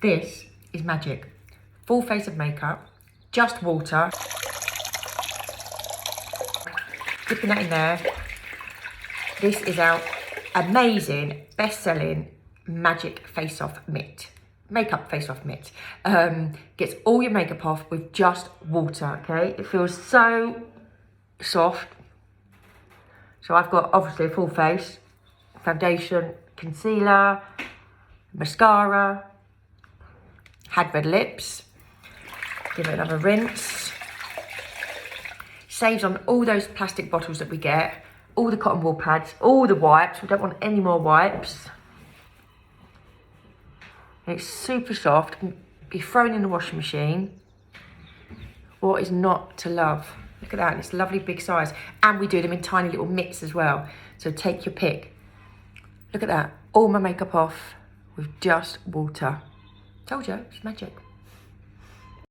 This is magic. Full face of makeup, just water. Dipping that in there. This is our amazing, best-selling magic face-off mitt. Makeup face-off mitt. Gets all your makeup off with just water, okay? It feels so soft. So I've got, obviously, a full face, foundation, concealer, mascara, had red lips. Give it another rinse. Saves on all those plastic bottles that we get, all the cotton wool pads, all the wipes. We don't want any more wipes. It's super soft, can be thrown in the washing machine. What is not to love? Look at that, it's a lovely big size. And we do them in tiny little mitts as well. So take your pick. Look at that, all my makeup off with just water. Told you, it's magic.